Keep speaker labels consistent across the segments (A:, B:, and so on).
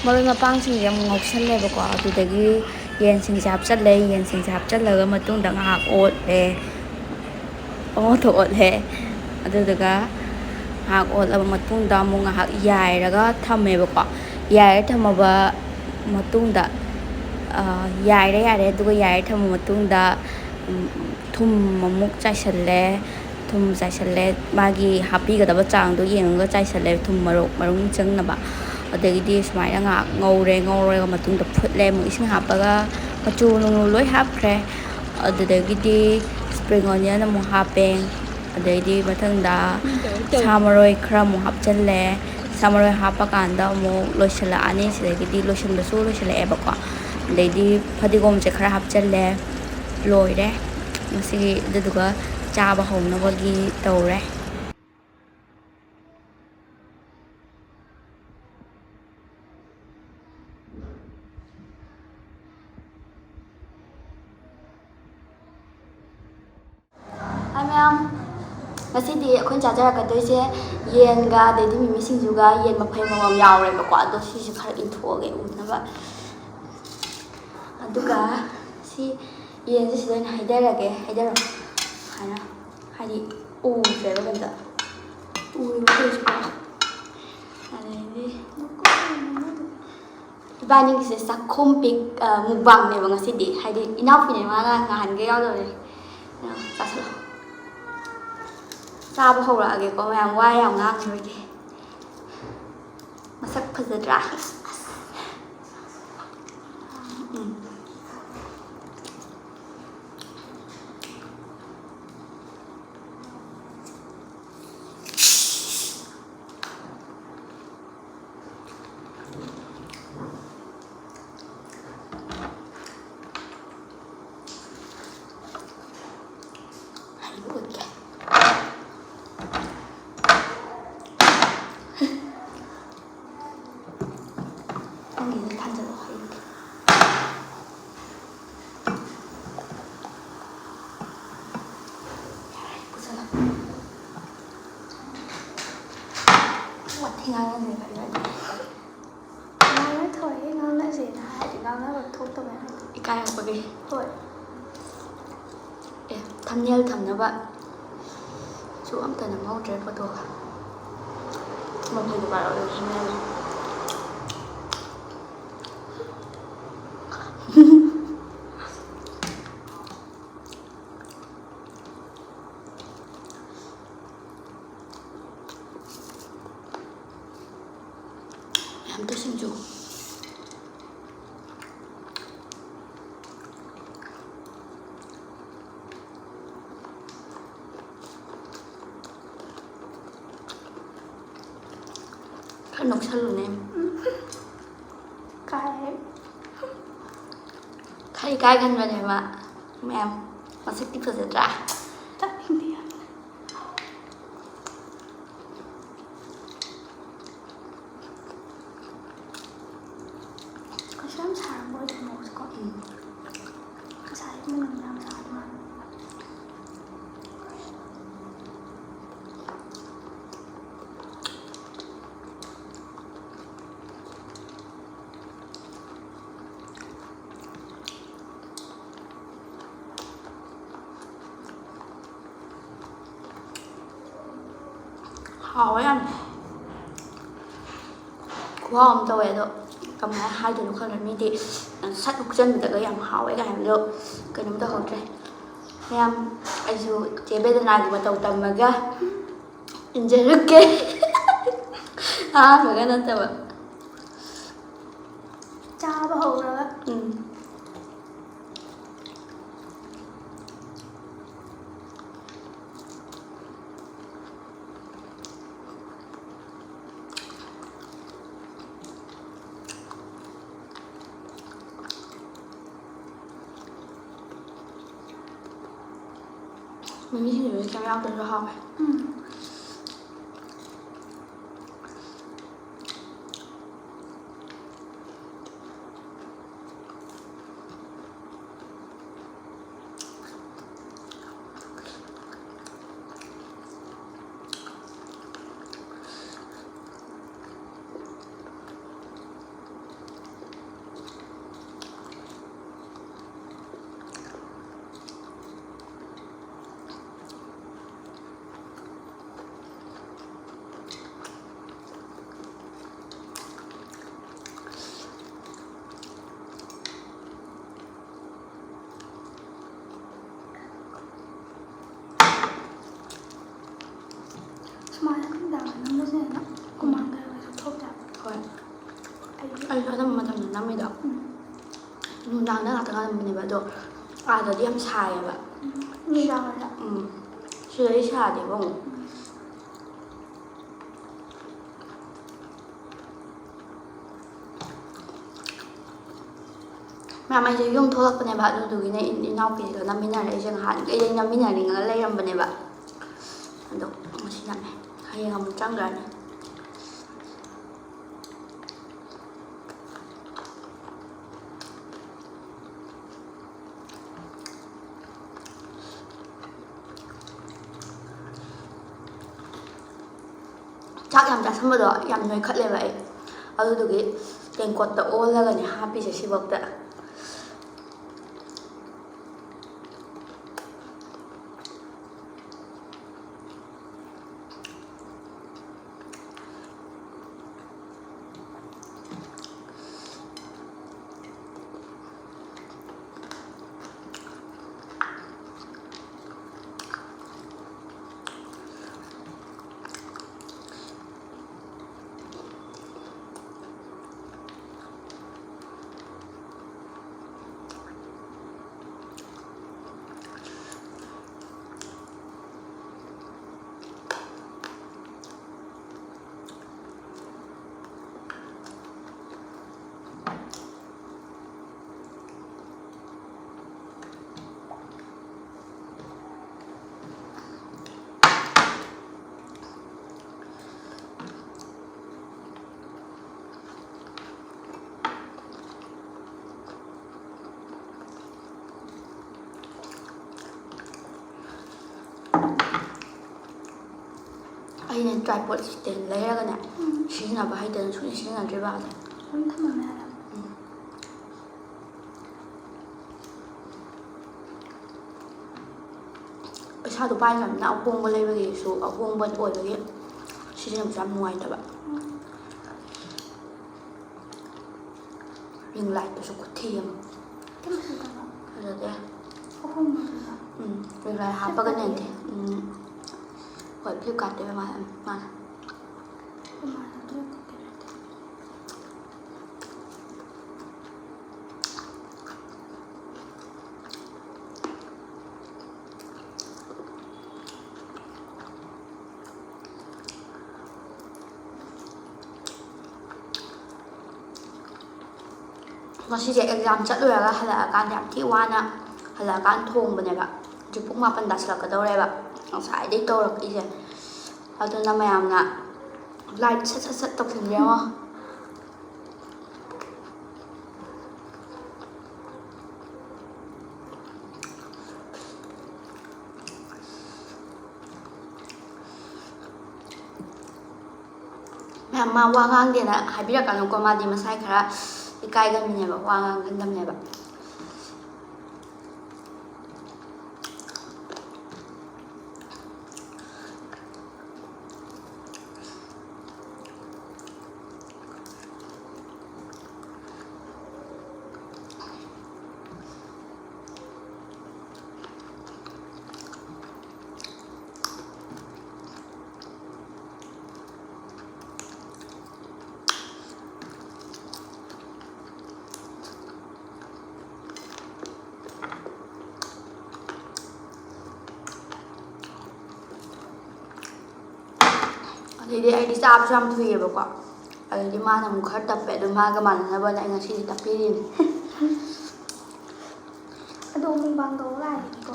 A: ꯃꯔꯣꯏ ꯃꯄꯥꯡꯁꯤꯡꯁꯦ ꯑꯃꯨꯛ ꯉꯧꯁꯜꯂꯦꯕꯀꯣ ꯑꯗꯨꯗꯒꯤ ꯌꯦꯟꯁꯤꯡꯁꯦ ꯍꯥꯞꯆꯤꯜꯂꯦ ꯌꯦꯟꯁꯤꯡꯁꯦ ꯍꯥꯞꯆꯤꯜꯂꯒ ꯃꯇꯨꯡꯗ ꯉꯥꯏꯍꯥꯛ ꯑꯣꯠꯂꯦ ꯄꯪꯑꯣꯠꯇ ꯑꯣꯠꯂꯦ ꯑꯗꯨꯗꯨꯒ ꯉꯥꯏꯍꯥꯛ ꯑꯣꯠꯂꯕ ꯃꯇꯨꯡꯗ ꯑꯃꯨꯛ ꯉꯥꯏꯍꯥꯛ ꯌꯥꯏꯔꯒ ꯊꯝꯃꯦꯕꯀꯣ ꯌꯥꯏꯔ ꯊꯝꯃꯕ ꯃꯇꯨꯡꯗ ꯌꯥꯏꯔꯦ ꯑꯗꯨꯒ ꯌꯥꯏꯔ ꯊꯝꯃ ꯃꯇꯨꯡꯗ ꯊꯨꯝ ꯑꯃꯨꯛ ꯆꯥꯏꯁꯜꯂꯦ ꯊꯨꯝ ꯆꯥꯏꯁꯜꯂꯦ ꯃꯥꯒꯤ ꯍꯥꯞꯄꯤꯒꯗꯕ ꯆꯥꯡꯗꯣ ꯌꯦꯡꯉꯒ ꯆꯥꯏꯁꯜꯂꯦ ꯊꯨꯝ ꯃꯔꯨ ꯆꯪꯅꯕ ꯑꯗꯒꯤꯗꯤ ꯁꯨꯃꯥꯏꯅ ꯉꯥꯏꯍꯥꯛ ꯉꯧꯔꯒ ꯃꯇꯨꯡꯗ ꯐꯨꯠꯂꯦ ꯑꯃꯨꯛ ꯏꯁꯤꯡ ꯍꯥꯞꯄꯒ ꯃꯆꯨ ꯅꯨꯡꯂꯨ ꯂꯣꯏ ꯍꯥꯞꯈ꯭ꯔꯦ ꯑꯗꯨꯗꯒꯤꯗꯤ ꯁꯄ꯭ꯔꯤꯡ ꯑꯣꯅꯤꯌꯟ ꯑꯃꯨꯛ ꯍꯥꯞꯄꯦ ꯑꯗꯩꯗꯤ ꯃꯊꯪꯗ ꯁꯥ ꯃꯔꯣꯏ ꯈꯔ ꯑꯃꯨꯛ ꯍꯥꯞꯆꯤꯜꯂꯦ ꯁꯥ ꯃꯔꯣꯏ ꯍꯥꯞꯄꯀꯥꯟꯗ ꯑꯃꯨꯛ ꯂꯣꯏꯁꯤꯜꯂꯛꯑꯅꯤ ꯁꯤꯗꯒꯤꯗꯤ ꯂꯣꯏꯁꯤꯟꯕꯁꯨ ꯂꯣꯏꯁꯤꯜꯂꯛꯑꯦꯕꯀꯣ ꯑꯗꯩꯗꯤ ꯐꯗꯤꯒꯣꯝꯁꯦ ꯈꯔ ꯍꯥꯞꯆꯤꯜꯂꯦ ꯂꯣꯏꯔꯦ ꯉꯁꯤꯒꯤ ꯑꯗꯨꯗꯨꯒ ꯆꯥꯕ ꯍꯧꯅꯕꯒꯤ ꯇꯧꯔꯦ ꯍꯥꯏ ꯃꯌꯥꯝ ꯉꯁꯤꯗꯤ ꯑꯩꯈꯣꯏꯅ ꯆꯥꯖꯔꯛꯀꯗꯣꯏꯁꯦ ꯌꯦꯟꯒ ꯑꯗꯩꯗꯤ ꯃꯤꯃꯤ ꯁꯤꯡꯖꯨꯒ ꯌꯦꯟ ꯃꯐꯩ ꯑꯃꯃꯝ ꯌꯥꯎꯔꯦꯕꯀꯣ ꯑꯗꯣ ꯁꯤꯁꯦ ꯈꯔ ꯏꯟꯊꯣꯛꯑꯒꯦ ꯎꯅꯕ ꯑꯗꯨꯒ ꯁꯤ ꯌꯦꯟꯁꯦ ꯁꯤꯗ ꯑꯣꯏꯅ ꯍꯩꯊꯔꯣ ꯍꯥꯏꯅ ꯍꯥꯏꯗꯤ ꯎꯗ꯭ꯔꯦꯕ ꯀꯩꯝꯇ ꯎꯔꯤꯕ ꯀꯩꯁꯨꯀꯣ ꯑꯗꯩꯗꯤ ꯏꯕꯥꯅꯤꯒꯤꯁꯦ ꯆꯥꯛꯈꯨꯝ ꯃꯨꯛꯕꯥꯡꯅꯦꯕ ꯉꯁꯤꯗꯤ ꯍꯥꯏꯗꯤ ꯏꯅꯥꯎꯄꯤꯅꯦ ꯃꯥꯅ ꯅꯍꯥꯟꯒꯩ ꯌꯥꯎꯗꯕꯅꯦ ꯆꯥꯁꯤꯜꯂꯣ ꯆꯥꯕ ꯍꯧꯔꯛꯑꯒꯦꯀꯣ ꯃꯌꯥꯝ ꯋꯥ ꯌꯥꯝ ꯉꯥꯡꯉꯔꯣꯏꯒꯦ ꯃꯁꯛ ꯐꯖꯗ꯭ꯔꯥ ꯅꯪꯒꯤꯗ ꯊꯥꯡꯖꯜꯂꯣ ꯍꯩꯕꯗꯤ ꯋꯥꯊꯤ ꯉꯥꯡꯅꯅꯦꯕ ꯉꯥꯡꯅ ꯊꯣꯛꯑꯦ ꯉꯥꯡꯅꯁꯦꯅ ꯍꯥꯏꯔꯗꯤ ꯉꯥꯡꯅꯕ ꯊꯣꯛꯇꯕ ꯏꯀꯥꯏꯔꯛꯄꯒꯤ ꯍꯣꯏ ꯊꯝꯅꯦꯜ ꯊꯝꯅꯕ ꯁꯨ ꯑꯝꯇ ꯅꯝꯍꯧꯗ꯭ꯔꯦ ꯐꯣꯇꯣꯒ ꯃꯐꯩꯗꯣ ꯄꯥꯔꯛꯑꯣ ꯊꯝꯅꯦꯜ ꯑꯝꯇ ꯁꯤꯡꯖꯨ ꯈꯔ ꯅꯣꯛꯁꯜꯂꯨꯅꯦ ꯈꯔ ꯏꯀꯥꯏꯒꯟꯕꯅꯦꯕ ꯃꯌꯥꯝ ꯃꯁꯛꯇꯤ ꯐꯖꯗ꯭ꯔꯥ ꯀꯩꯁꯨ ꯌꯥꯝ ꯁꯥꯔꯝꯕ ꯑꯣꯏꯗꯦ ꯃꯣꯔꯣꯛꯁꯦꯀꯣ ꯉꯁꯥꯏ ꯃꯅꯝ ꯌꯥꯝ ꯁꯥꯕ ꯃꯥꯜꯂꯦ ꯍꯥꯎꯋꯦ ꯌꯥꯝ ꯈꯨꯍꯥꯎ ꯑꯃ ꯇꯧꯋꯦ ꯑꯗꯣ ꯀꯃꯥꯏꯅ ꯍꯥꯏꯗꯣꯏꯅꯣ ꯈꯪꯗ꯭ꯔꯦ ꯃꯤꯗꯤ ꯁꯠ ꯍꯨꯛꯆꯟꯕꯗꯒ ꯌꯥꯝ ꯍꯥꯎꯋꯦ ꯀꯥꯏꯅꯗꯣ ꯀꯩꯅꯣꯝ ꯇꯧꯍꯧꯗ꯭ꯔꯦ ꯃꯌꯥꯝ ꯑꯩꯁꯨ ꯆꯦ ꯕꯦꯗꯅꯥꯒꯤ ꯃꯇꯧ ꯇꯝꯃꯒ ꯏꯟꯖꯔꯛꯀꯦ ꯑꯍꯥꯟꯕꯒ ꯅꯠꯇꯕ ꯆꯥꯕ ꯍꯧꯔꯒ ꯃꯤꯃꯤ ꯁꯤꯡꯖꯨꯁꯦ ꯀꯌꯥꯝ ꯌꯥꯎꯗ꯭ꯔꯁꯨ ꯍꯥꯎꯋꯦ ꯑꯩꯁꯨ ꯑꯅꯝꯕ ꯃꯇꯝꯗ ꯅꯝꯃꯤꯗꯣ ꯅꯨꯡꯗꯥꯡꯗ ꯉꯥꯛꯇ ꯅꯝꯕꯅꯦꯕ ꯑꯗꯣ ꯑꯥꯗꯗꯤ ꯌꯥꯝ ꯁꯥꯏꯌꯦꯕ
B: ꯅꯨꯡꯗꯥꯡꯗ
A: ꯁꯤꯗꯗꯤ ꯁꯥꯗꯦꯕ ꯑꯃꯨꯛ ꯃꯌꯥꯝ ꯑꯩꯁꯦ ꯌꯨꯝ ꯊꯣꯛꯂꯛꯄꯅꯦꯕ ꯑꯗꯨꯗꯨꯒꯤꯅꯦ ꯏꯅꯥꯎꯄꯤꯁꯤꯒ ꯅꯝꯃꯤꯟꯅꯔꯛꯏꯁꯦ ꯅꯍꯥꯟꯈꯩꯗꯤ ꯅꯝꯃꯤꯟꯅꯅꯤꯡꯉꯒ ꯂꯩꯔꯝꯕꯅꯦꯕ ꯑꯗꯣ ꯉꯁꯤ ꯅꯝꯃꯦ ꯍꯌꯦꯡ ꯑꯃꯨꯛ ꯆꯪꯈ꯭ꯔꯅꯤ ꯆꯥꯛ ꯌꯥꯝ ꯆꯥꯁꯟꯕꯗꯣ ꯌꯥꯝ ꯅꯣꯏꯈꯠꯂꯦꯕ ꯑꯩ ꯑꯗꯨꯗꯨꯒꯤ ꯇꯦꯡꯀꯣꯠꯇ ꯑꯣꯜꯂꯒꯅꯦ ꯍꯥꯞꯄꯤꯁꯦ ꯁꯤꯐꯧꯗ ꯑꯩꯅ ꯇ꯭ꯔꯥꯏꯄꯣꯠ ꯁ꯭ꯇꯦꯟ ꯂꯩꯔꯒꯅꯦ ꯁꯤꯖꯤꯟꯅꯕ ꯍꯩꯇꯗꯅ ꯁꯨꯡꯁꯤꯟ ꯁꯤꯖꯤꯟꯅꯗ꯭ꯔꯤꯕ ꯑꯗꯣ
B: ꯑꯗꯨꯝ ꯊꯝꯃꯝꯃꯦ ꯍꯥꯏꯕ
A: ꯄꯩꯁꯥꯗꯣ ꯄꯥꯏꯗ꯭ꯔꯕꯅꯤꯅ ꯑꯍꯣꯡꯕ ꯂꯩꯕꯒꯤꯁꯨ ꯑꯍꯣꯡꯕ ꯑꯣꯏꯕꯒꯤ ꯁꯤꯖꯤꯟꯅꯕꯁꯨ ꯌꯥꯝ ꯅꯨꯡꯉꯥꯏꯇꯕ ꯔꯤꯡ ꯂꯥꯏꯠꯇꯨꯁꯨ ꯈꯨꯊꯤ ꯑꯃ ꯑꯗꯨꯗꯤ ꯔꯤꯡ ꯂꯥꯏꯠ ꯍꯥꯞꯄꯒꯅꯦ ꯍꯣꯏ ꯐ꯭ꯂꯤꯞꯀꯥꯔꯠꯇꯩ ꯃꯥꯅ ꯉꯁꯤꯁꯦ ꯑꯦꯛꯖꯥꯝ ꯆꯠꯂꯨꯔꯒ ꯍꯜꯂꯛꯑꯀꯥꯟꯗ ꯌꯥꯝ ꯊꯤ ꯋꯥꯅ ꯍꯜꯂꯛꯑꯀꯥꯟꯗ ꯊꯣꯡꯕꯅꯦꯕ ꯍꯧꯖꯤꯛ ꯄꯨꯡ 9 ꯇꯥꯁꯤꯜꯂꯛꯀꯗꯧꯔꯦꯕ ꯉꯁꯥꯏꯗꯩ ꯇꯧꯔꯛꯏꯁꯦ ꯑꯗꯨꯅ ꯃꯌꯥꯝꯅ ꯂꯥꯏꯠ ꯁꯠ ꯁꯠ ꯁꯠ ꯇꯧꯁꯤꯟꯕꯤꯔꯝꯃꯣ ꯃꯌꯥꯝ ꯃꯥ ꯋꯥ ꯉꯥꯡꯗꯦꯅ ꯍꯥꯏꯕꯤꯔꯛꯀꯅꯨꯀꯣ ꯃꯥꯗꯤ ꯃꯁꯥꯏ ꯈꯔ ꯏꯀꯥꯏꯒꯟꯕꯅꯦꯕ ꯋꯥ ꯉꯥꯡꯒꯟꯗꯕꯅꯦꯕ ꯑꯗꯩꯗꯤ ꯑꯩꯗꯤ ꯆꯥꯕꯁꯨ ꯌꯥꯝ ꯊꯨꯏꯑꯕꯀꯣ ꯑꯗꯩꯗꯤ ꯃꯥꯅ ꯑꯃꯨꯛ ꯈꯔ ꯇꯞꯄꯦ ꯑꯗꯨ ꯃꯥꯒ ꯃꯥꯟꯅꯅꯕꯅ ꯑꯩ ꯉꯁꯤꯗꯤ ꯇꯞꯄꯤꯔꯤꯅꯤ
B: ꯑꯗꯣ ꯃꯨꯛꯕꯥꯡ ꯇꯧꯕ ꯀꯥꯟꯗꯗꯤꯀꯣ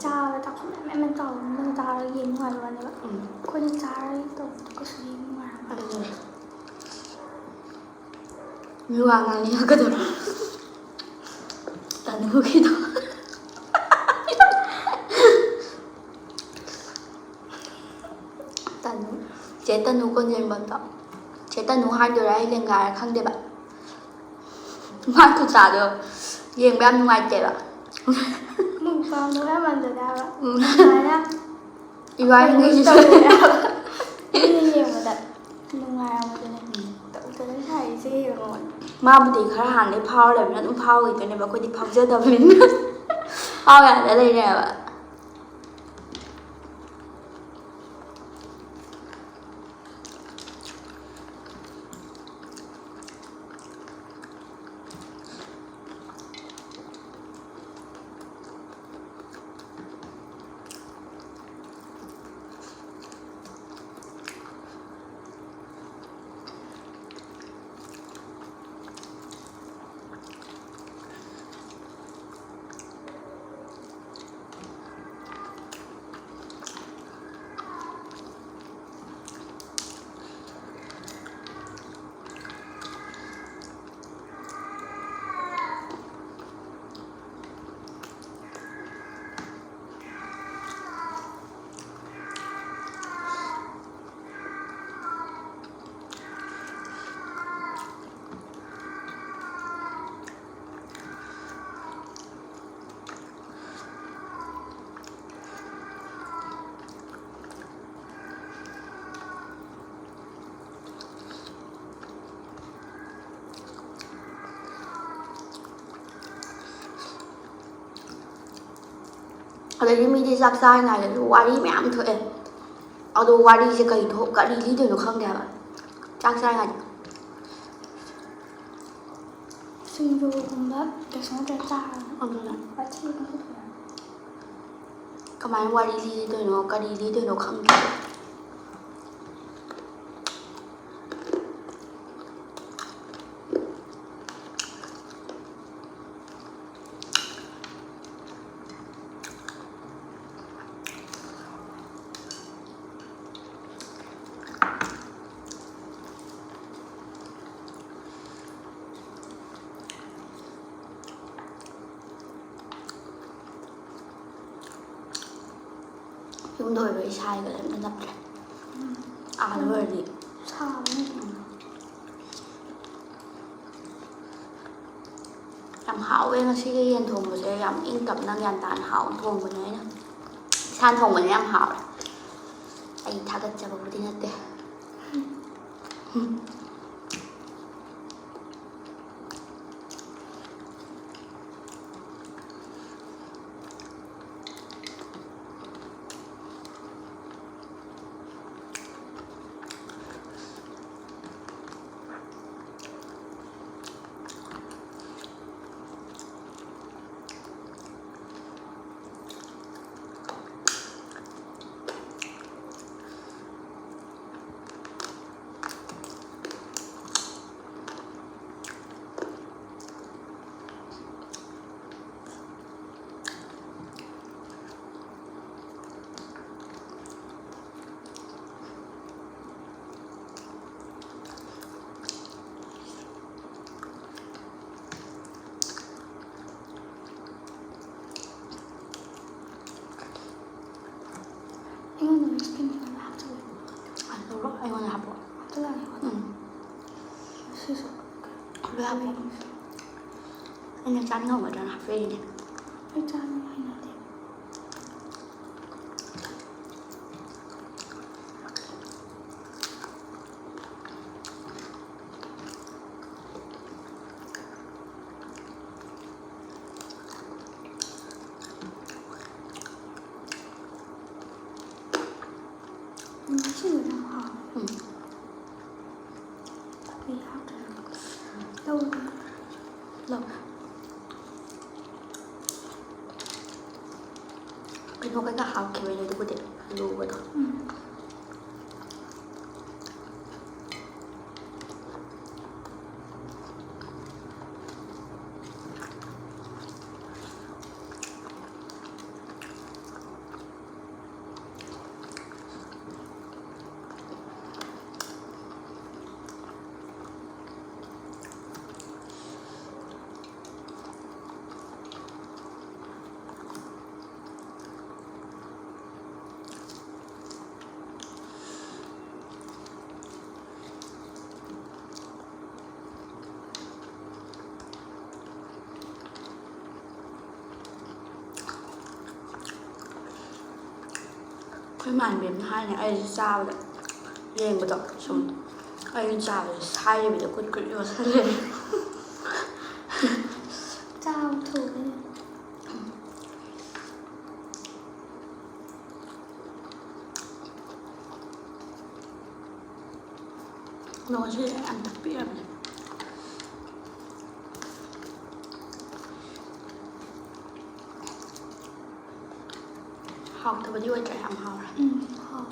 B: ꯆꯥꯕ ꯆꯥꯛꯈꯨꯝ ꯃꯌꯥꯝ ꯇꯧꯕ ꯅꯪ ꯆꯥꯔꯒ ꯌꯦꯡ ꯅꯨꯡꯉꯥꯏꯕꯅꯦꯕ ꯑꯩꯈꯣꯏꯅ ꯆꯥꯔꯒ ꯇꯧꯕꯗꯣ ꯀꯩꯁꯨ ꯌꯦꯡ ꯅꯨꯡꯉꯥꯏꯔꯝꯃꯣꯏ
A: ꯃꯤ ꯋꯥ ꯉꯥꯡꯅꯤꯡꯉꯛꯀꯗꯧꯔꯣ ꯇꯥꯅꯨꯈꯤꯗꯣ ꯆꯦ ꯇꯅꯨ ꯀꯣꯟꯖꯦꯡꯕꯝꯗꯣ ꯆꯦ ꯇꯅꯨ ꯍꯥꯏꯗꯣꯏꯔꯥ ꯑꯩ ꯂꯦꯡꯒꯥꯔ ꯈꯪꯗꯦꯕ ꯃꯥ ꯈꯨꯆꯥꯗꯣ ꯌꯦꯡꯕ ꯌꯥꯝ ꯅꯨꯡꯉꯥꯏꯇꯦꯕ
B: ꯃꯨꯛꯕꯥꯡꯗꯣ ꯌꯥꯝꯃꯟꯗꯅ ꯍꯥꯏꯕ ꯑꯗꯨꯃꯥꯏꯅ
A: ꯏꯕꯥꯅꯤꯒꯤꯁꯨ
B: ꯇꯧꯋꯦ ꯍꯥꯏꯕ ꯃꯤꯅ ꯌꯦꯡꯕꯗ ꯅꯨꯡꯉꯥꯏꯔꯝꯃꯣꯏꯗꯣꯏꯅꯦ ꯇꯧꯗꯅ ꯁꯥꯏꯁꯦ ꯌꯦꯡꯉꯣ
A: ꯃꯥꯕꯨꯗꯤ ꯈꯔ ꯍꯥꯟꯅꯗꯩ ꯐꯥꯎꯔ ꯂꯩꯕꯅꯤꯅ ꯑꯗꯨꯝ ꯐꯥꯎꯈꯤꯗꯣꯏꯅꯦꯕ ꯑꯩꯈꯣꯏꯗꯤ ꯐꯥꯎꯖꯗꯕꯅꯤꯅ ꯐꯥꯎ ꯌꯥꯗ ꯂꯩꯔꯦꯕ
B: ꯑꯗꯒꯤ ꯃꯤꯗꯤ ꯆꯥꯛ ꯆꯥꯔꯤꯉꯩꯗꯁꯨ ꯋꯥꯔꯤ ꯃꯌꯥꯝ ꯊꯣꯛꯑꯦ ꯑꯗꯣ ꯋꯥꯔꯤꯁꯦ ꯀꯔꯤ ꯂꯤꯗꯣꯏꯅꯣ ꯈꯪꯗꯦ ꯍꯥꯏꯕ ꯆꯥꯛ ꯆꯥꯔꯤꯉꯩꯗ ꯁꯤꯡꯖꯨꯒꯨꯝꯕ ꯀꯩꯁꯨ ꯅꯠꯇ꯭ꯔꯒ ꯆꯥꯔꯒ ꯑꯗꯨꯅ ꯀꯃꯥꯏꯅ ꯋꯥꯔꯤ ꯂꯤꯗꯣꯏꯅꯣ ꯀꯔꯤ ꯂꯤꯗꯣꯏꯅꯣ ꯈꯪꯗꯦ ꯌꯨꯝꯗ ꯑꯣꯏꯕ ꯏꯁꯥꯒ ꯀꯩꯝꯇ ꯅꯞꯇ꯭ꯔꯦ ꯑꯥꯗ ꯑꯣꯏꯔꯗꯤ ꯁꯥꯕꯅꯤ ꯌꯥꯝ ꯍꯥꯎꯋꯦ ꯉꯁꯤꯒꯤ ꯌꯦꯟ ꯊꯣꯡꯕꯁꯦ ꯌꯥꯝ ꯏꯪ ꯇꯞꯅ ꯒ꯭ꯌꯥꯟ ꯇꯥꯅ ꯍꯥꯎꯅ ꯊꯣꯡꯕꯅꯦ ꯑꯩꯅ ꯏꯁꯥꯅ ꯊꯣꯡꯕꯅ ꯌꯥꯝ ꯍꯥꯎꯔꯦ ꯑꯩ ꯊꯥꯒꯠꯆꯕꯕꯨꯗꯤ ꯅꯠꯇꯦ ꯑꯩꯉꯣꯟꯗ ꯁ꯭ꯀꯤꯟ ꯈꯔ ꯍꯥꯞꯆꯜꯂꯦ ꯑꯗꯨꯔꯣ ꯑꯩꯉꯣꯟꯗ ꯍꯥꯞꯄꯣ ꯍꯥꯞꯆꯜꯂꯛꯑꯒꯦ ꯁꯤꯁꯨ ꯂꯣꯏ ꯍꯥꯞꯄꯣ ꯑꯩꯅ ꯆꯥꯅꯤꯡꯉꯝꯒꯗ꯭ꯔꯅ ꯍꯥꯞꯄꯛꯏꯅꯦ ꯑꯩ ꯆꯥꯅꯤꯡꯉ ꯍꯩꯅꯗꯦ 시는 좀 하. 이 하트. lâu lâu 그리고 cái học kiểu này tôi có thể lưu vào đó cái màn mềm hai này ai sao đấy lên một tập xong ai chào rồi sai bây giờ quên quên rồi sai lên chào thử nó sẽ ăn đặc biệt này học thì đi quay chạy học học học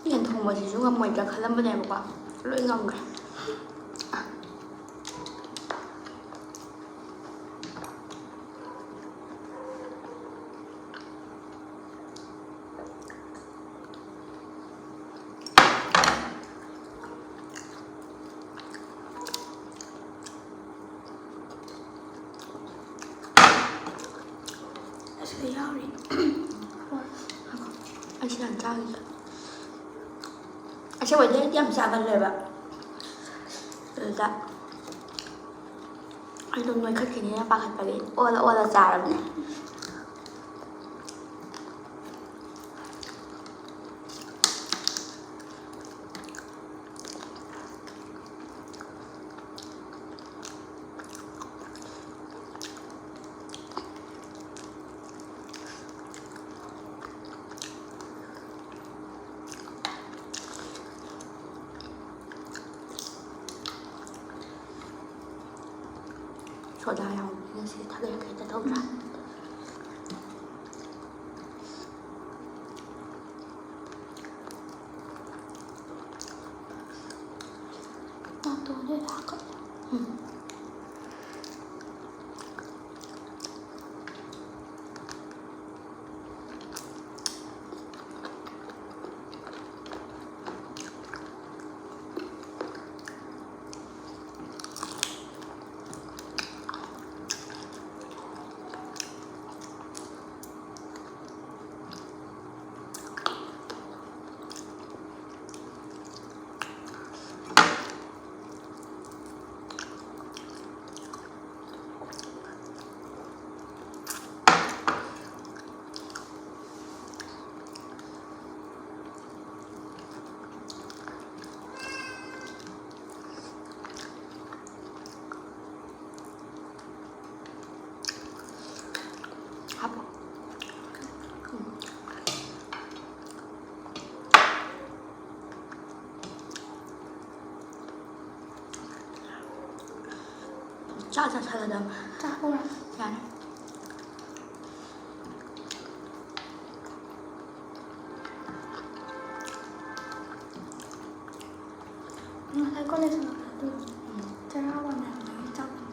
B: ꯌꯦꯟ ꯊꯣꯡꯕꯁꯤꯁꯨ ꯉꯝꯃꯣꯏꯗ꯭ꯔꯥ ꯈꯜꯂꯝꯕꯅꯦꯕꯀꯣ ꯂꯣꯏ ꯉꯝꯈ꯭ꯔꯦ ꯑꯁꯤꯗ ꯌꯥꯎꯔꯤ ꯑꯩ ꯁꯤ ꯌꯥꯝ ꯆꯥꯈꯤꯒꯦ ꯑꯁꯦꯡꯕꯩꯗꯤ ꯑꯩꯗꯤ ꯌꯥꯝ ꯆꯥꯒꯜꯂꯦꯕ ꯑꯗꯨꯗ ꯑꯩꯗꯣ ꯅꯣꯏꯈꯠꯈꯤꯅꯤꯅ ꯄꯥꯈꯠꯄꯒꯤ ꯑꯣꯜꯂ ꯑꯣꯜꯂ ꯆꯥꯔꯕꯅꯦ 소다 양은 시 타게 이렇게 더더라 나도 오늘 나가 하고 짜자 살아담 짜고 미안해
C: 살 꺼내서 나도 짜라고는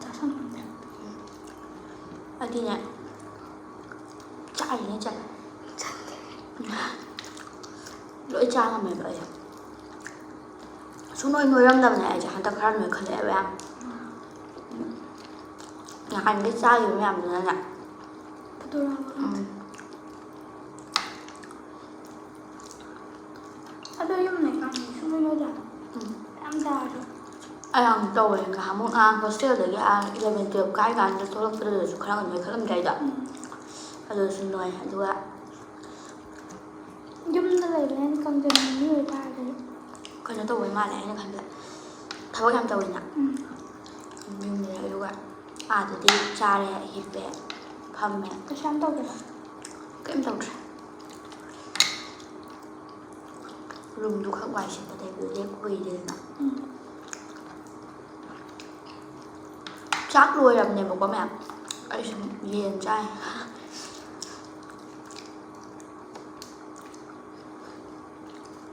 C: 짜서는데
B: 어디냐 짜리네 짜 lỗi cha là mày vậy chúng nuôi ramdam này chẳng ta khăn người khẩn lẽ vậy nhà anh biết cha gì mới làm được nè
C: 부드러워 아도 좀 내가 숨을 넣자 땀자로
B: anh tôi cả mong ăn có sale được cái giờ mình tìm cái gan cho tôi lúc từ chụp khăn người khẩn chạy đó rồi xin nuôi đúng ạ
C: ꯌꯨꯝꯗ ꯂꯩꯕꯅ ꯀꯪꯖꯟꯕ ꯑꯣꯏꯇꯥꯔꯗꯤ
B: 그냥 또 얼마나 해야 간다. 더워 ям 더워 있나? 윤이야 이거 아들이 잘해 힘빼 밤에
C: 그렇게 한다고
B: 게임 더우래. 룸도 갖고 와있을 때 내 거기 되나? chắc luôn làm này một con mẹ ấy hiền trai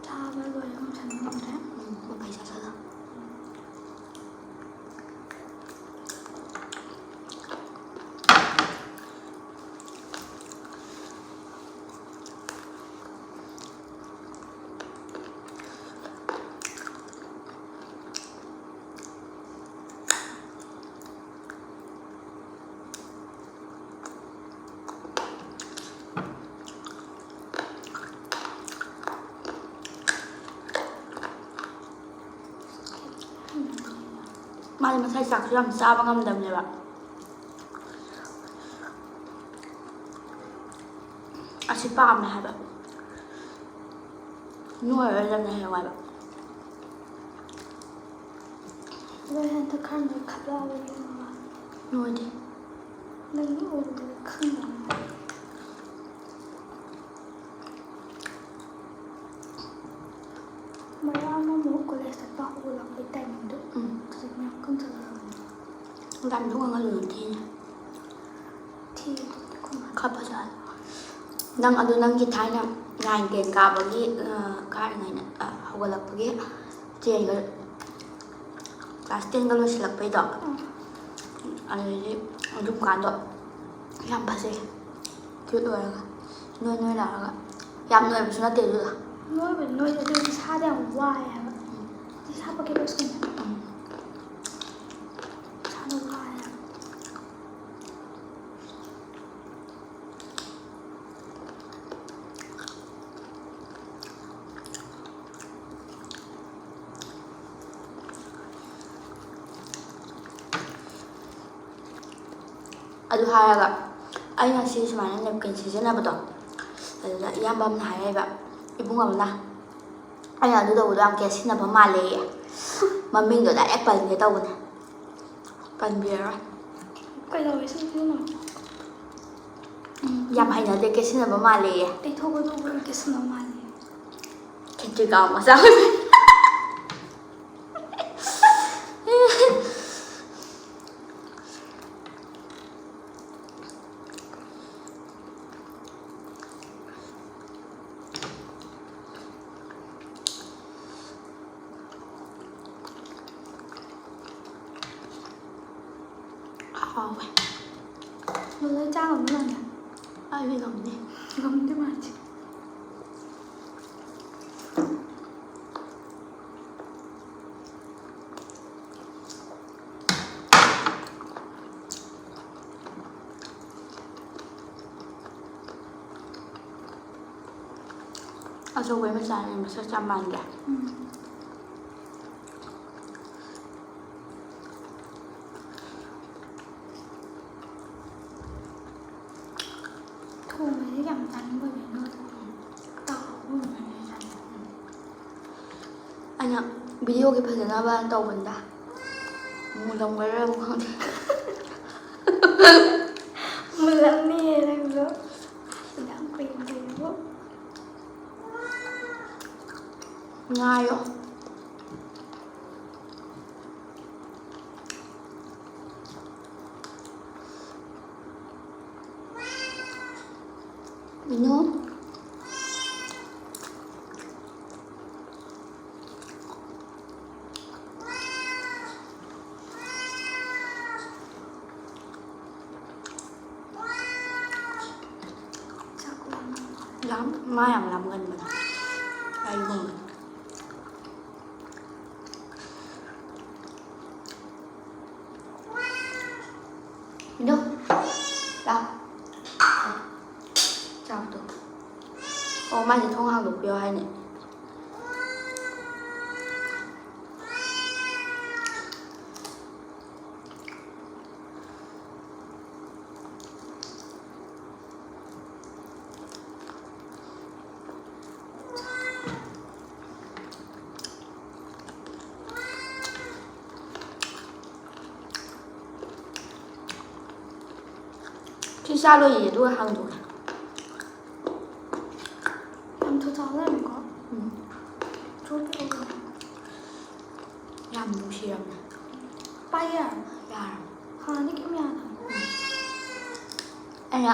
C: 자면 거 이건 잡는 건데
B: một phải sao sao 마지막 살짝 좀 싸방하면 됩니다. 아직 밤에 해봐. 누가 열렸나 해봐.
C: 왜 핸드카드 가져와야 되나
B: 누구지?
C: 내가 오늘 큰 거. Mấy ông nó có lẽ sẽ bảo là cái tành được thì nó không thật là
B: làm đúng không lừa
C: thì không
B: 커버져. 난 어느 난 기타이나 나인 게 가버기 가르나이나 하고라쁘게 제 이거 라스팅 걸로 실락베이도 아니 좀 간도 양 파세 그 노래가 노래 나가 양 노래 무슨 어때 그
C: nói về nói cho tôi xa đèo hoài à đi xa vào cái bớt xinh xa đâu hoài à
B: ꯑꯗꯨ ꯍꯥꯏꯔꯒ ꯑꯩꯅ ꯁꯤ ꯁꯨꯃꯥꯏꯅ napkin ꯁꯤꯖꯤꯟꯅꯕꯗꯣ ꯑꯗꯨꯗ ꯏꯌꯥꯝꯕ ꯑꯃꯅ ꯍꯥꯏꯔꯛꯏꯕ ꯏꯕꯨꯡ ꯑꯃꯅ ꯑꯩꯅ ꯑꯗꯨ ꯇꯧꯕꯗꯣ ꯌꯥꯝ ꯀꯦꯠꯁꯤꯟꯅꯕ ꯃꯥꯜꯂꯦꯌꯦ ꯃꯃꯤꯡꯗꯣ ꯗꯥꯏꯔꯦꯛ ꯄꯟꯒꯦ ꯇꯧꯕꯅꯦ ꯄꯟꯕꯤꯔꯔꯣꯏ
C: ꯀꯩꯗꯧꯋꯦ ꯁꯤꯅ
B: ꯌꯥꯝ ꯍꯩꯅꯗꯦ ꯀꯦꯠꯁꯤꯟꯅꯕ ꯃꯥꯜꯂꯦꯌꯦ
C: ꯇꯩꯊꯣꯛꯀꯗꯧꯕ ꯀꯦꯁꯟꯅ ꯃꯥꯜꯂꯦ
B: ꯈꯦꯇ꯭ꯔꯤ ꯀꯥꯎ ꯃꯆꯥ ꯑꯣꯏꯕ ꯍꯥꯎꯋꯦ
C: ꯅꯣꯏ ꯆꯥ ꯉꯝꯗ꯭ꯔꯣ
B: ꯑꯩꯗꯤ ꯉꯝꯗꯦ
C: ꯉꯝꯗꯦ ꯃꯥꯗꯤ
B: ꯑꯆꯧꯕꯩ ꯃꯆꯥꯅꯦ ꯃꯁꯛ ꯌꯥꯝ ꯃꯥꯟꯗꯦ
C: ꯊꯣꯡꯕꯁꯦ ꯌꯥꯝ ꯆꯥꯅꯤꯡꯕ ꯑꯣꯏꯕꯅꯤꯅ
B: ꯑꯩꯅ ꯚꯤꯗꯤꯑꯣꯒꯤ ꯐꯖꯅꯕ ꯇꯧꯕꯅꯤꯗ ꯃꯨꯜꯂꯝꯒꯗ꯭ꯔꯕꯨ ꯈꯪꯗꯦ
C: ꯃꯨꯜꯂꯝꯅꯤꯌꯦ ꯅꯪꯁꯨ ꯌꯥꯝ ꯀꯨꯏꯕꯨ
B: ꯉꯥꯏꯌꯣ ꯃꯤꯅꯨ ꯃꯥ ꯌꯥꯝ ꯂꯥꯝꯒꯟꯕꯅꯦ ꯑꯩꯒꯨꯝꯕ ꯃꯤꯅꯨ ꯂꯥꯛ ꯆꯥꯛꯇꯣ ꯑꯣ ꯃꯥꯁꯦ ꯊꯣꯡ ꯍꯥꯡꯗꯣꯛꯄꯤꯌꯣ ꯍꯥꯏꯅꯦ ꯁꯤ ꯆꯥ ꯂꯣꯏꯌꯦ ꯑꯗꯨꯒ ꯍꯥꯡꯗꯣꯛꯀꯦ
C: ꯌꯥꯝ ꯊꯨꯆꯥꯎꯅꯔꯝꯃꯦꯀꯣ ꯆꯣꯠꯄ
B: ꯌꯥꯝ ꯅꯨꯡꯁꯤꯔꯝꯅꯦ
C: ꯄꯥꯏ ꯌꯥꯔ
B: ꯌꯥꯔꯝ
C: ꯍꯥꯟꯅꯗꯤ ꯀꯩꯝ ꯌꯥꯗꯕ
B: ꯑꯩꯅ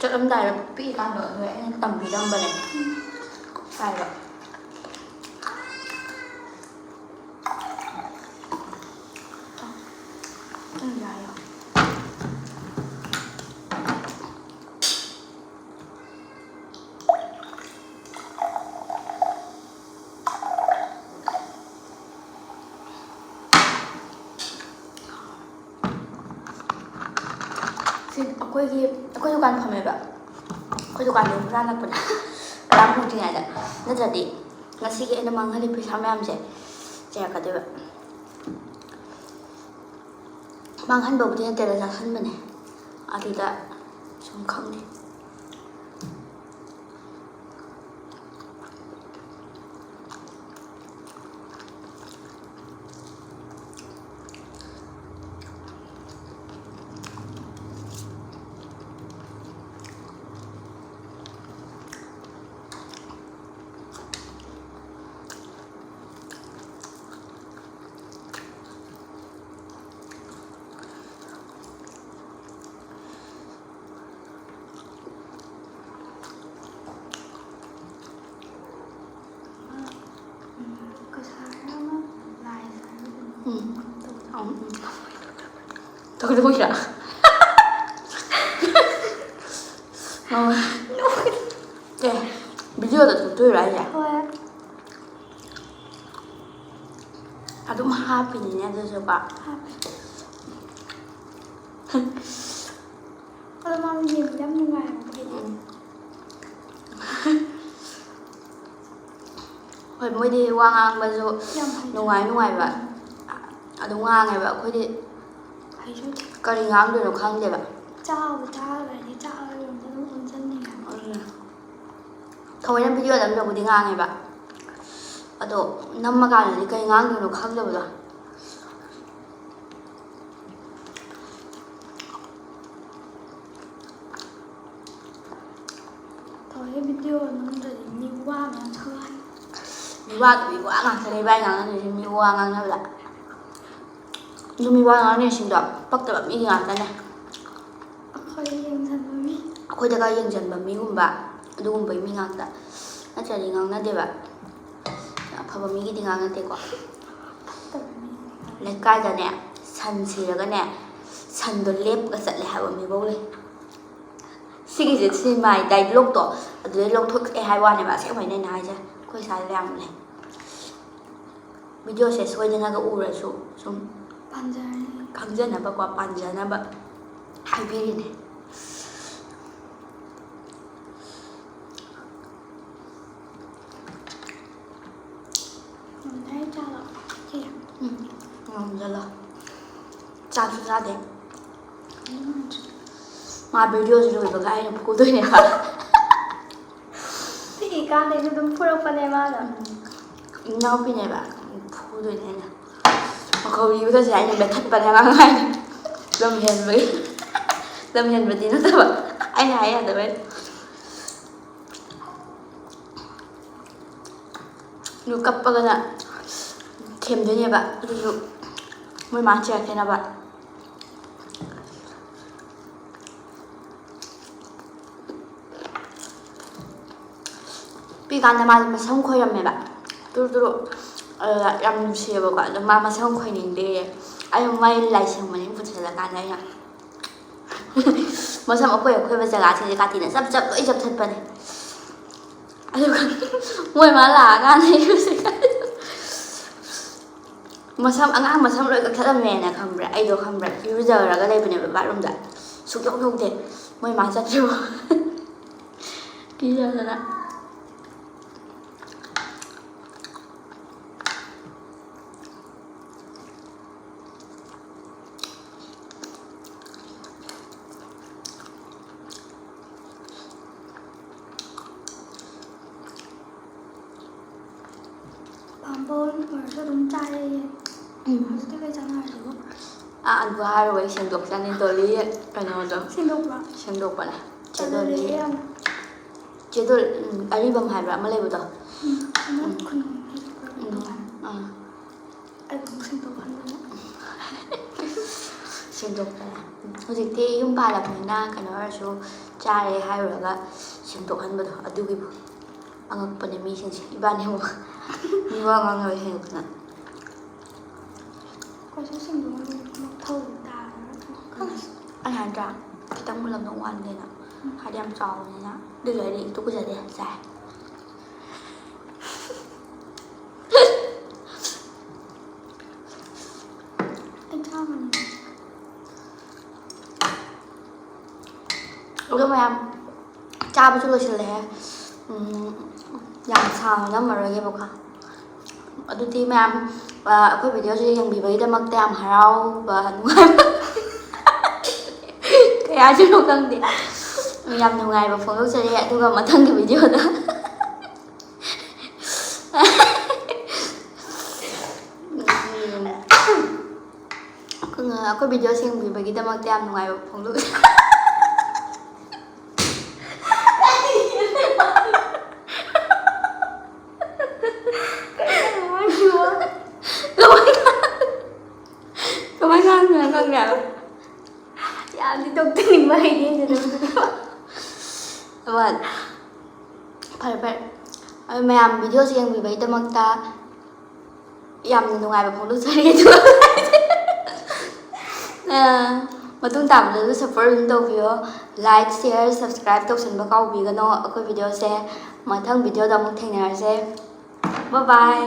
B: ꯆꯠꯂꯝꯗꯥꯏꯗ ꯄꯤꯛꯏꯀꯥꯟꯗꯣ ꯑꯗꯨ ꯑꯩꯅ ꯇꯝꯕꯤꯔꯝꯕꯅꯦ ꯄꯥꯏꯕ ꯌꯥꯏꯌꯣ ꯑꯩꯈꯣꯏ ꯗꯨꯀꯥꯟ ꯐꯝꯃꯦꯕ ꯑꯩꯈꯣꯏ ꯗꯨꯀꯥꯟꯗꯣ ꯄꯨꯔꯥ ꯅꯛꯄꯅꯦ ꯇꯔꯥ ꯐꯪꯗ꯭ꯔꯤꯉꯩꯗ ꯅꯠꯇ꯭ꯔꯗꯤ ꯉꯁꯤꯒꯤ ꯑꯩꯅ ꯃꯥꯡꯍꯜꯂꯤ ꯄꯩꯁꯥ ꯃꯌꯥꯝꯁꯦ ꯆꯩꯔꯛꯀꯗꯣꯏꯕ ꯃꯥꯡꯍꯟꯕꯕꯨꯗꯤ ꯅꯠꯇꯦꯗ ꯆꯥꯁꯟꯕꯅꯦ ꯑꯗꯨꯗ ꯁꯨꯝ ꯈꯪꯗꯦ ꯇꯧꯗꯣꯏꯔꯥ ꯑꯦ ꯚꯤꯗꯤꯑꯣꯗ ꯊꯣꯛꯇꯣꯏꯔꯥ ꯍꯥꯏꯁꯦ
C: ꯍꯣꯏ
B: ꯑꯗꯨꯝ ꯍꯥꯞꯄꯤꯅꯤꯅꯦ ꯑꯗꯨꯁꯨꯀꯣ
C: ꯑꯗꯣ ꯃꯥꯅ ꯌꯦꯡꯕꯗ ꯌꯥꯝ ꯅꯨꯡꯉꯥꯏꯕ ꯍꯥꯏꯗꯤ
B: ꯍꯣꯏ ꯃꯣꯏꯗꯤ ꯋꯥ ꯉꯥꯡꯕꯁꯨ
C: ꯌꯥꯝ
B: ꯅꯨꯡꯉꯥꯏꯕ ꯑꯗꯨꯝ ꯉꯥꯡꯉꯦꯕ ꯑꯩꯈꯣꯏꯗꯤ
C: ꯍꯩꯖꯗꯦ
B: ꯀꯔꯤ ꯉꯥꯡꯗꯣꯏꯅꯣ ꯈꯪꯗꯦꯕ
C: ꯆꯥꯕ ꯆꯥꯔꯒꯗꯤ ꯆꯥꯔꯣꯝꯗ ꯑꯗꯨꯝ ꯑꯣꯟꯁꯤꯟꯅꯤꯡꯉꯦ.
B: ꯊꯑꯣꯏꯅ ꯚꯤꯗꯤꯑꯣꯗ ꯑꯝꯗꯕꯨꯗꯤ ꯉꯥꯡꯉꯦꯕ ꯑꯗꯣ ꯅꯝꯃꯀꯥꯟꯗꯗꯤ ꯀꯔꯤ ꯉꯥꯡꯗꯣꯏꯅꯣ ꯈꯪꯗꯕꯗꯣ.
C: ꯊꯑꯣꯏꯅ ꯚꯤꯗꯤꯑꯣ ꯅꯝꯗ꯭ꯔꯗꯤ ꯃꯤ ꯋꯥ ꯃꯌꯥꯝ ꯊꯣꯛꯂꯛꯑꯅꯤ.
B: ꯃꯤ ꯋꯥ ꯉꯥꯛꯇꯅꯦ ꯏꯕꯥꯅꯤ ꯉꯥꯡꯅꯗꯣꯏꯁꯦ. ꯃꯤ ꯋꯥ ꯉꯥꯡꯅꯕꯗ ꯑꯗꯨ ꯃꯤ ꯋꯥ ꯉꯥꯡꯅꯩꯁꯤꯡꯗꯣ ꯄꯛꯇꯕ ꯃꯤꯒꯤ ꯉꯥꯛꯇꯅꯦ.
C: ꯑꯩꯈꯣꯏ ꯌꯦꯡꯁꯤꯟꯕ ꯃꯤ.
B: ꯑꯩꯈꯣꯏꯗꯒ ꯌꯦꯡꯁꯤꯟꯕ ꯃꯤꯒꯨꯝꯕ ꯑꯗꯨꯒꯨꯝꯕꯒꯤ ꯃꯤ ꯉꯥꯛꯇ ꯅꯠꯇ꯭ꯔꯗꯤ ꯉꯥꯡꯅꯗꯦꯕ. ꯑꯐꯕ ꯃꯤꯒꯤꯗꯤ ꯉꯥꯡꯅꯗꯦꯀꯣ.
C: ꯐꯠꯇꯕ ꯃꯤ.
B: ꯂꯩꯀꯥꯏꯗꯅꯦ ꯁꯟ ꯁꯤꯔꯒꯅꯦ ꯁꯟꯗꯣ ꯂꯦꯞꯄꯒ ꯆꯠꯂꯦ ꯍꯥꯏꯕ ꯃꯤꯐꯧ ꯂꯩ. ꯁꯤꯒꯤꯁꯦ ꯁꯤꯅꯦꯃꯥꯒꯤ ꯗꯥꯏꯂꯣꯛꯇꯣ ꯑꯗꯨꯗꯩ ꯂꯧꯊꯣꯛꯑꯦ ꯍꯥꯏꯕ ꯋꯥꯅꯦꯕ. ꯑꯁꯦꯡꯕꯩꯅꯦ ꯑꯩꯅ ꯍꯥꯏꯁꯦ. ꯑꯩꯈꯣꯏ ꯁ꯭ꯋꯥꯏꯗ ꯌꯥꯝ ꯂꯩ. ꯚꯤꯗꯤꯑꯣꯁꯦ ꯁꯣꯏꯗꯅꯒ ꯎꯔꯁꯨ ꯁꯨꯝ ꯈꯪꯖꯅꯕꯀꯣ ꯄꯥꯟꯖꯅꯕ ꯍꯥꯏꯕꯤꯔꯤꯅꯦ. ꯉꯝꯖꯜꯂꯣ. ꯆꯥꯛꯁꯨ ꯆꯥꯗꯦ. ꯃꯥ ꯚꯤꯗꯤꯑꯣꯁꯤ ꯂꯣꯏꯕꯒ ꯑꯩꯅ ꯐꯨꯗꯣꯏꯅꯦꯕ.
C: ꯄꯤꯛꯏꯀꯥꯟꯗꯩꯁꯨ ꯑꯗꯨꯝ ꯐꯨꯔꯛꯄꯅꯦ ꯃꯥꯅ.
B: ꯏꯅꯥꯎꯄꯤꯅꯦꯕ ꯐꯨꯗꯣꯏꯅꯦ ꯑꯩꯅ. ꯃꯈꯧꯔꯤꯒꯁꯦ ꯑꯩꯅ ꯃꯦꯠꯊꯠꯄꯅꯦ ꯑꯉꯥꯡ ꯍꯥꯏꯅ. ꯂꯝ ꯍꯦꯟꯕꯒꯤ. ꯂꯝ ꯍꯦꯟꯕꯗꯤ ꯅꯠꯇꯕ ꯑꯩꯅ ꯍꯥꯏ ꯌꯥꯗꯕꯩ. ꯑꯗꯨ ꯀꯞꯄꯒꯅ ꯊꯦꯝꯗꯣꯏꯅꯦꯕ. ꯑꯗꯨꯁꯨ ꯃꯣꯏ ꯃꯥ ꯆꯩꯔꯛꯇꯅꯕ. ꯄꯤꯛꯏꯀꯥꯟꯗ ꯃꯥꯁꯦ ꯃꯁꯝ ꯈꯣꯏꯔꯝꯃꯦꯕ ꯇꯨꯔꯨ ꯇꯨꯔꯨ. ꯌꯥꯝ ꯅꯨꯡꯁꯤꯌꯦꯕꯀꯣ. ꯑꯗꯣ ꯃꯥ ꯃꯁꯝ ꯈꯣꯏꯅꯤꯡꯗꯦꯌꯦ. ꯑꯩꯅ ꯃꯥꯏ ꯂꯥꯏꯁꯪ ꯃꯅꯤꯡ ꯄꯨꯁꯤꯜꯂꯀꯥꯟꯗ ꯑꯩꯅ ꯃꯁꯝ ꯑꯈꯣꯏꯕ ꯖꯒꯥꯁꯤꯡꯁꯦ ꯀꯥꯇꯤꯅ ꯆꯞ ꯆꯞ ꯂꯣꯏ ꯆꯞꯊꯠꯄꯅꯦ. ꯑꯗꯨꯒ ꯃꯣꯏ ꯃꯥ ꯂꯥꯛꯑꯀꯥꯟꯗ ꯑꯉꯥꯡ ꯃꯁꯝ ꯂꯣꯏ ꯀꯛꯊꯠꯂꯝꯃꯦꯅ ꯈꯪꯕ꯭ꯔꯥ. ꯑꯩꯗꯣ ꯈꯪꯕ꯭ꯔꯥ ꯏꯔꯨꯖꯔꯒ ꯂꯩꯕꯅꯦꯕ ꯕꯥꯠꯔꯨꯝꯗ. ꯁꯨꯛꯌꯧ ꯌꯧꯗꯦ. ꯃꯣꯏ ꯃꯥ ꯆꯠꯇ꯭ꯔꯤꯕ. ꯀꯤꯖꯗꯅ.
C: ꯄꯥꯝꯕꯣꯝ ꯑꯣꯏꯔꯁꯨ ꯑꯗꯨꯝ ꯆꯥꯏꯌꯦ. ꯍꯧꯖꯤꯛꯇꯤ ꯀꯩ ꯆꯥꯟꯅꯔꯁꯤꯕꯣ.
B: ꯑꯗꯨ ꯍꯥꯏꯔꯨꯕ ꯑꯩ ꯁꯦꯡꯗꯣꯛꯆꯅꯤ. ꯗꯣꯂꯤ ꯀꯩꯅꯣꯗꯣ
C: ꯁꯦꯡꯗꯣꯛꯄ꯭ꯔꯣ?
B: ꯁꯦꯡꯗꯣꯛꯄꯅꯦ.
C: ꯇꯜꯂꯦ ꯌꯥꯝ.
B: ꯆꯦꯗꯣꯜ ꯑꯔꯤꯕꯝ ꯍꯥꯏꯕ꯭ꯔꯥ ꯑꯃ ꯂꯩꯕꯗꯣ.
C: ꯑꯃ ꯈꯨꯅꯧꯒꯤ ꯑꯩ ꯑꯃꯨꯛ ꯁꯦꯡꯗꯣꯛꯍꯟꯗꯅ.
B: ꯁꯦꯡꯗꯣꯛꯄꯅꯦ. ꯍꯧꯖꯤꯛꯇꯤ ꯌꯨꯝ ꯄꯥꯜꯂꯕꯅꯤꯅ ꯀꯩꯅꯣ ꯑꯣꯏꯔꯁꯨ ꯆꯥꯔꯦ ꯍꯥꯏꯔꯨꯔꯒ ꯁꯦꯡꯗꯣꯛꯍꯟꯕꯗꯣ ꯑꯗꯨꯒꯤꯕꯨ ꯑꯉꯛꯄꯅꯦ ꯃꯤꯁꯤꯡꯁꯦ. ꯏꯕꯥꯅꯤ ꯑꯃꯨꯛ ꯃꯤ ꯋꯥ ꯉꯥꯡꯅꯕ ꯍꯦꯟꯗꯅ.
C: ꯑꯩꯈꯣꯏꯁꯨ ꯁꯦꯡꯗꯣꯛꯍꯟꯕꯒꯤ ꯃꯊꯧ ꯇꯥꯔꯒ.
B: ꯑꯩ ꯍꯥꯏꯗ꯭ꯔꯥ ꯈꯤꯇꯪ ꯃꯨꯜꯂꯝꯗꯧ ꯋꯥꯠꯂꯦꯅ. ꯍꯥꯏꯗꯤ ꯌꯥꯝ ꯆꯥꯎꯕꯅꯤꯅ. ꯑꯗꯨꯁꯨ ꯑꯩꯗꯤ ꯇꯨꯀꯨꯠꯆꯗꯦ ꯆꯥꯏ. ꯑꯗꯣ ꯃꯌꯥꯝ ꯆꯥꯕꯁꯨ ꯂꯣꯏꯁꯤꯜꯂꯛꯑꯦ. ꯌꯥꯝ ꯁꯥꯡꯅ ꯅꯝꯃꯔꯣꯏꯒꯦꯕꯀꯣ. ꯑꯗꯨꯗꯤ ꯃꯌꯥꯝ ꯑꯩꯈꯣꯏ ꯚꯤꯗꯤꯑꯣꯁꯦ ꯌꯦꯡꯕꯤꯕꯒꯤꯗꯃꯛꯇ ꯌꯥꯝ ꯍꯔꯥꯎꯕ ꯅꯨꯡꯉꯥꯏꯕ ꯀꯌꯥ ꯍꯥꯏꯗꯣꯏꯅꯣ ꯈꯪꯗꯦ. ꯌꯥꯝ ꯅꯨꯡꯉꯥꯏꯕ ꯐꯣꯡꯗꯣꯛꯆꯔꯤ. ꯑꯗꯨꯒ ꯃꯊꯪꯒꯤ ꯚꯤꯗꯤꯑꯣꯗ ꯑꯩꯈꯣꯏ ꯚꯤꯗꯤꯑꯣ ꯌꯦꯡꯕꯤꯕꯒꯤꯗꯃꯛꯇ ꯌꯥꯝ ꯅꯨꯡꯉꯥꯏꯕ ꯐꯣꯡꯗꯣꯛꯆꯔꯤ. ꯀꯃꯥꯏꯅ ꯉꯥꯡꯗꯣꯏꯅꯣ ꯈꯪꯗꯦ ꯍꯥꯏꯕ.
C: ꯌꯥꯝꯗꯤ ꯇꯣꯛꯇꯅꯤꯡꯕ ꯍꯩꯅꯤꯡꯗꯦ.
B: ꯐꯔꯦ ꯐꯔꯦ. ꯑꯗꯨ ꯃꯌꯥꯝ ꯚꯤꯗꯤꯑꯣꯁꯦ ꯌꯦꯡꯕꯤꯕꯒꯤꯗꯃꯛꯇ ꯌꯥꯝꯅ ꯅꯨꯡꯉꯥꯏꯕ ꯐꯣꯡꯗꯣꯛꯆꯔꯤ. ꯑꯗꯨꯒ ꯃꯇꯨꯡ ꯇꯥꯕꯗꯁꯨ ꯁꯞꯄꯣꯔꯠ ꯑꯗꯨꯝ ꯇꯧꯕꯤꯌꯣ. ꯂꯥꯏꯛ ꯁꯤꯌꯔ ꯁꯕꯁꯀ꯭ꯔꯥꯏꯕ ꯇꯧꯁꯟꯕ ꯀꯥꯎꯕꯤꯒꯅꯣ. ꯑꯩꯈꯣꯏ ꯚꯤꯗꯤꯑꯣꯁꯦ ꯃꯊꯪ ꯚꯤꯗꯤꯑꯣꯗ ꯑꯃꯨꯛ ꯊꯦꯡꯅꯔꯁꯦ. ꯕꯥꯏ ꯕꯥꯏ.